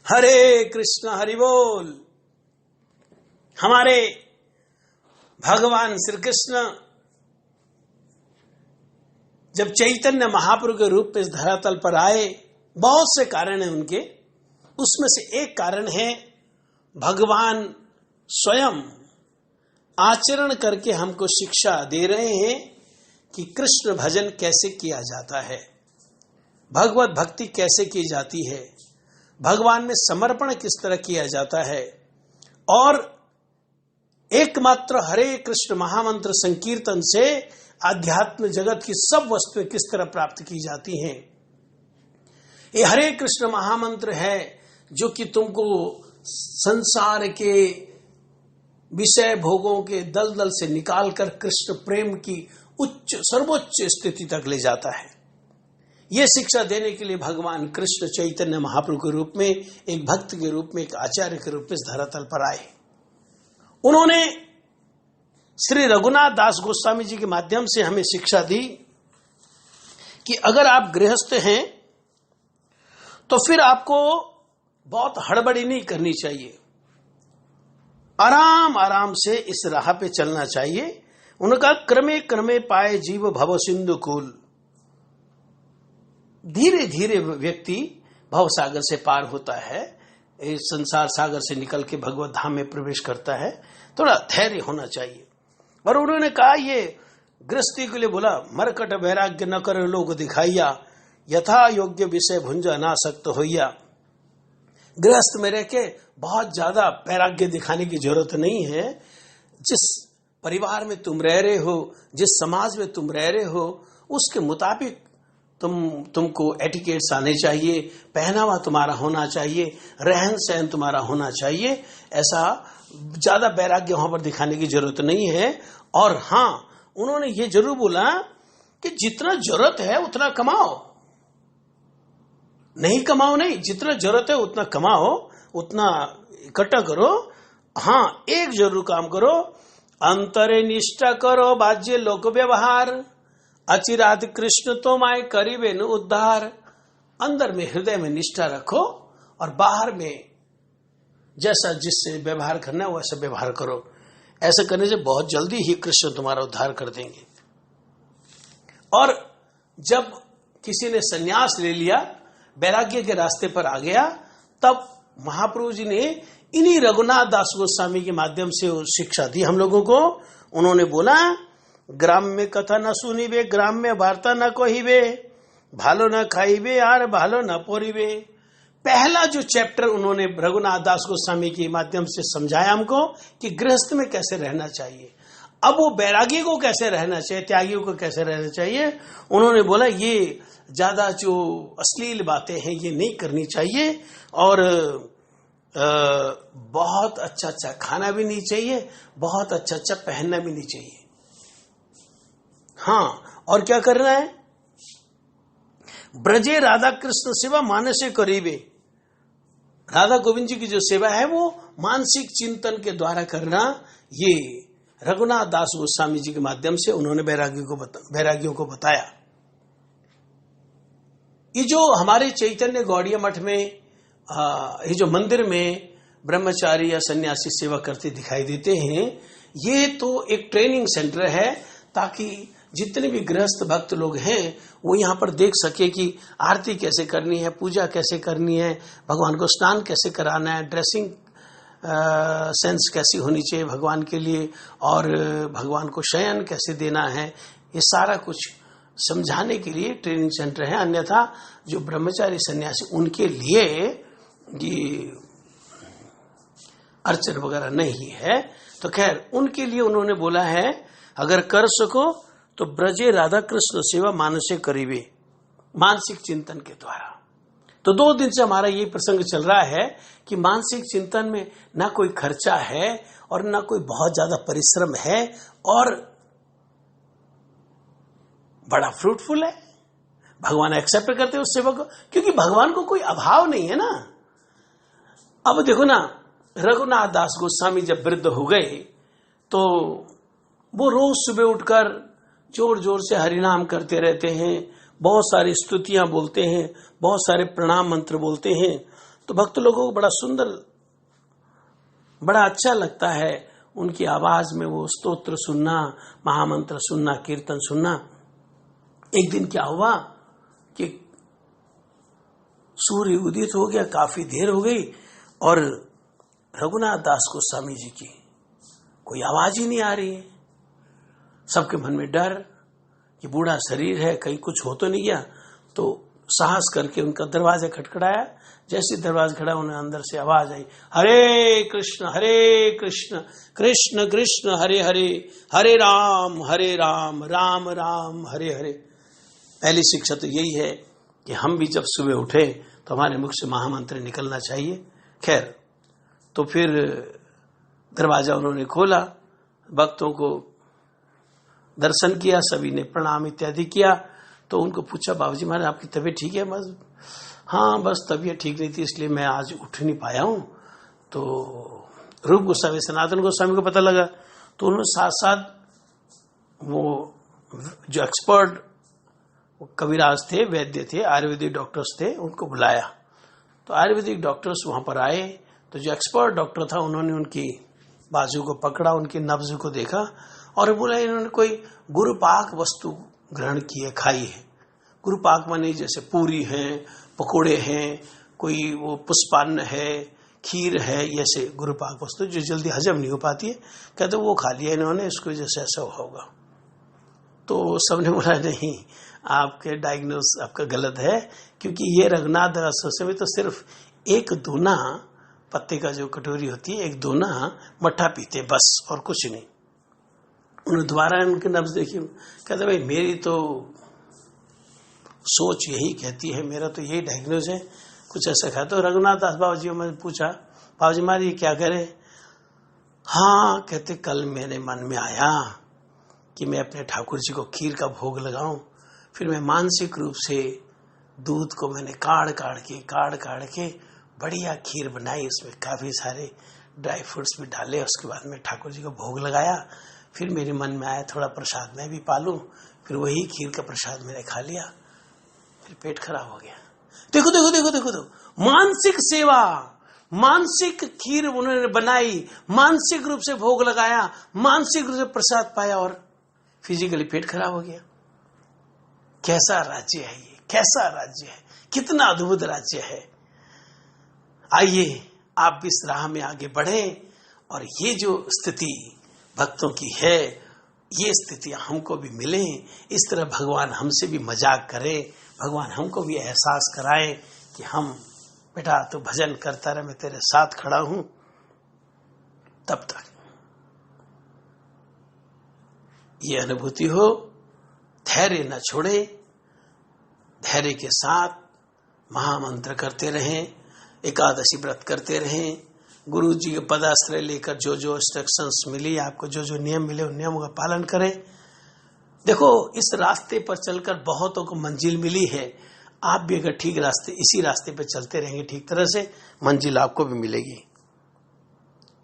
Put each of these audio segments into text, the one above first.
हरे कृष्ण हरि बोल। हमारे भगवान श्री कृष्ण जब चैतन्य महाप्रभु के रूप में इस धरातल पर आए, बहुत से कारण हैं उनके। उसमें से एक कारण है भगवान स्वयं आचरण करके हमको शिक्षा दे रहे हैं कि कृष्ण भजन कैसे किया जाता है, भगवत भक्ति कैसे की जाती है, भगवान में समर्पण किस तरह किया जाता है, और एकमात्र हरे कृष्ण महामंत्र संकीर्तन से आध्यात्म जगत की सब वस्तुएं किस तरह प्राप्त की जाती हैं। ये हरे कृष्ण महामंत्र है जो कि तुमको संसार के विषय भोगों के दलदल से निकालकर कृष्ण प्रेम की उच्च सर्वोच्च स्थिति तक ले जाता है। यह शिक्षा देने के लिए भगवान कृष्ण चैतन्य महाप्रभु के रूप में, एक भक्त के रूप में, एक आचार्य के रूप में इस धरातल पर आए। उन्होंने श्री रघुनाथ दास गोस्वामी जी के माध्यम से हमें शिक्षा दी कि अगर आप गृहस्थ हैं तो फिर आपको बहुत हड़बड़ी नहीं करनी चाहिए, आराम आराम से इस राह पे चलना चाहिए। उनका क्रमे क्रमे पाए जीव भव सिंधु कूल, धीरे धीरे व्यक्ति भव सागर से पार होता है, इस संसार सागर से निकल के भगवत धाम में प्रवेश करता है। थोड़ा धैर्य होना चाहिए। और उन्होंने कहा, ये गृहस्थी के लिए बोला, मरकट वैराग्य न कर लोग दिखाइया, यथा योग्य विषय भुंज अनासक्त होइया। गृहस्थ में रह के बहुत ज्यादा वैराग्य दिखाने की जरूरत नहीं है। जिस परिवार में तुम रह रहे हो, जिस समाज में तुम रह रहे हो, उसके मुताबिक तुमको एटिकेट्स आने चाहिए, पहनावा तुम्हारा होना चाहिए, रहन सहन तुम्हारा होना चाहिए। ऐसा ज्यादा वैराग्य वहां पर दिखाने की जरूरत नहीं है। और हां, उन्होंने ये जरूर बोला कि जितना जरूरत है उतना कमाओ, नहीं कमाओ नहीं, जितना जरूरत है उतना कमाओ, उतना इकट्ठा करो। हां, एक जरूर काम करो, अंतरे निष्ठा करो बाज्य लोक व्यवहार, अचिराद कृष्ण तो माय करीबे न उद्धार। अंदर में हृदय में निष्ठा रखो और बाहर में जैसा जिससे व्यवहार करना है वैसा व्यवहार करो। ऐसा करने से बहुत जल्दी ही कृष्ण तुम्हारा उद्धार कर देंगे। और जब किसी ने संन्यास ले लिया, वैराग्य के रास्ते पर आ गया, तब महाप्रभु जी ने इन्हीं रघुनाथ दास गोस्वामी के माध्यम से शिक्षा दी हम लोगों को। उन्होंने बोला, ग्राम में कथा न सुनिबे, ग्राम में वार्ता न कहिबे, भालो न खाइबे यार भालो न पोरिबे। पहला जो चैप्टर उन्होंने रघुनाथ दास गोस्वामी के माध्यम से समझाया हमको कि गृहस्थ में कैसे रहना चाहिए। अब वो बैरागी को कैसे रहना चाहिए, त्यागियों को कैसे रहना चाहिए। उन्होंने बोला, ये ज्यादा जो अश्लील बातें हैं ये नहीं करनी चाहिए, और बहुत अच्छा अच्छा खाना भी नहीं चाहिए, बहुत अच्छा अच्छा पहनना भी नहीं चाहिए। हाँ, और क्या करना है, ब्रजे राधा कृष्ण सेवा मानसे करीबे। राधा गोविंद जी की जो सेवा है वो मानसिक चिंतन के द्वारा करना। ये रघुनाथ दास गोस्वामी जी के माध्यम से उन्होंने बैरागियों को बताया। ये जो हमारे चैतन्य गौड़िया मठ में ये जो मंदिर में ब्रह्मचारी या सन्यासी सेवा करते दिखाई देते हैं, ये तो एक ट्रेनिंग सेंटर है, ताकि जितने भी गृहस्थ भक्त लोग हैं वो यहाँ पर देख सके कि आरती कैसे करनी है, पूजा कैसे करनी है, भगवान को स्नान कैसे कराना है, ड्रेसिंग सेंस कैसी होनी चाहिए भगवान के लिए, और भगवान को शयन कैसे देना है। ये सारा कुछ समझाने के लिए ट्रेनिंग सेंटर है। अन्यथा जो ब्रह्मचारी सन्यासी, उनके लिए ये अर्चन वगैरह नहीं है। तो खैर, उनके लिए उन्होंने बोला है, अगर कर सको तो ब्रजे राधा कृष्ण सेवा मानसे करीबे, मानसिक चिंतन के द्वारा। तो 2 दिन से हमारा ये प्रसंग चल रहा है कि मानसिक चिंतन में ना कोई खर्चा है और ना कोई बहुत ज्यादा परिश्रम है, और बड़ा फ्रूटफुल है। भगवान एक्सेप्ट करते हैं उस सेवा को, क्योंकि भगवान को कोई अभाव नहीं है ना। अब देखो ना, रघुनाथ दास गोस्वामी जब वृद्ध हो गए तो वो रोज सुबह उठकर जोर जोर से हरिनाम करते रहते हैं, बहुत सारी स्तुतियां बोलते हैं, बहुत सारे प्रणाम मंत्र बोलते हैं। तो भक्त लोगों को बड़ा सुंदर, बड़ा अच्छा लगता है उनकी आवाज में वो स्तोत्र सुनना, महामंत्र सुनना, कीर्तन सुनना। एक दिन क्या हुआ कि सूर्य उदित हो गया, काफी देर हो गई, और रघुनाथ दास गोस्वामी जी की कोई आवाज ही नहीं आ रही है। सबके मन में डर कि बूढ़ा शरीर है, कहीं कुछ हो तो नहीं गया। तो साहस करके उनका दरवाजा खटखटाया। जैसे दरवाजा खड़ा, उन्हें अंदर से आवाज आई, हरे कृष्ण कृष्ण कृष्ण हरे हरे, हरे राम राम राम हरे हरे। पहली शिक्षा तो यही है कि हम भी जब सुबह उठे तो हमारे मुख से महामंत्र निकलना चाहिए। खैर, तो फिर दरवाजा उन्होंने खोला, भक्तों को दर्शन किया, सभी ने प्रणाम इत्यादि किया। तो उनको पूछा, बाबूजी महाराज आपकी तबीयत ठीक है? बस हाँ, बस तबीयत ठीक नहीं थी, इसलिए मैं आज उठ नहीं पाया हूं। तो रूप गोस्वामी, सनातन गोस्वामी को पता लगा, तो उन्होंने साथ साथ वो जो एक्सपर्ट कविराज थे, वैद्य थे, आयुर्वेदिक डॉक्टर्स थे, उनको बुलाया। तो आयुर्वेदिक डॉक्टर्स वहां पर आए। तो जो एक्सपर्ट डॉक्टर था, उन्होंने उनकी बाजू को पकड़ा, उनकी नब्ज को देखा और बोला इन्होंने कोई गुरुपाक वस्तु ग्रहण की है, खाई है। गुरुपाक माने जैसे पूरी है, पकोड़े हैं, कोई वो पुष्पान्न है, खीर है, ऐसे गुरुपाक वस्तु जो जल्दी हजम नहीं हो पाती है, कहते वो खा लिया इन्होंने, इसको जैसे ऐसा होगा। तो सबने बोला नहीं, आपके डायग्नोस आपका गलत है, क्योंकि ये रघुनाथ दास में तो सिर्फ एक दोना पत्ते का जो कटोरी होती है, एक दोना मट्ठा पीते बस, और कुछ नहीं। उन्होंने दोबारा उनके नब्ज देखी, कहते भाई मेरी तो सोच यही कहती है, मेरा तो यही डायग्नोज है, कुछ ऐसा कहा। तो रघुनाथ दास बाबू जी मैंने पूछा, बाबू जी महाराज ये क्या करे? हाँ, कहते कल मेरे मन में आया कि मैं अपने ठाकुर जी को खीर का भोग लगाऊं। फिर मैं मानसिक रूप से दूध को मैंने काढ़ काढ़ के बढ़िया खीर बनाई, उसमें काफ़ी सारे ड्राई फ्रूट्स भी डाले, उसके बाद में ठाकुर जी को भोग लगाया। फिर मेरे मन में आया थोड़ा प्रसाद मैं भी पालूं, फिर वही खीर का प्रसाद मैंने खा लिया, फिर पेट खराब हो गया। देखो देखो देखो देखो देखो, मानसिक सेवा, मानसिक खीर उन्होंने बनाई, मानसिक रूप से भोग लगाया, मानसिक रूप से प्रसाद पाया, और फिजिकली पेट खराब हो गया। कैसा राज्य है ये, कैसा राज्य है, कितना अद्भुत राज्य है। आइए आप भी इस राह में आगे बढ़ें, और ये जो स्थिति भक्तों की है, ये स्थितियां हमको भी मिलें। इस तरह भगवान हमसे भी मजाक करे, भगवान हमको भी एहसास कराए कि हम बेटा तो भजन करता रहे, मैं तेरे साथ खड़ा हूं। तब तक ये अनुभूति हो, धैर्य न छोड़े, धैर्य के साथ महामंत्र करते रहें, एकादशी व्रत करते रहें, गुरु जी के पदाश्रय लेकर जो जो इंस्ट्रक्शंस मिली आपको, जो जो नियम मिले उन नियमों का पालन करें। देखो, इस रास्ते पर चलकर बहुतों को मंजिल मिली है। आप भी अगर ठीक रास्ते, इसी रास्ते पर चलते रहेंगे ठीक तरह से, मंजिल आपको भी मिलेगी।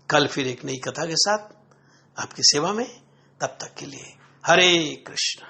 कल फिर एक नई कथा के साथ आपकी सेवा में, तब तक के लिए हरे कृष्ण।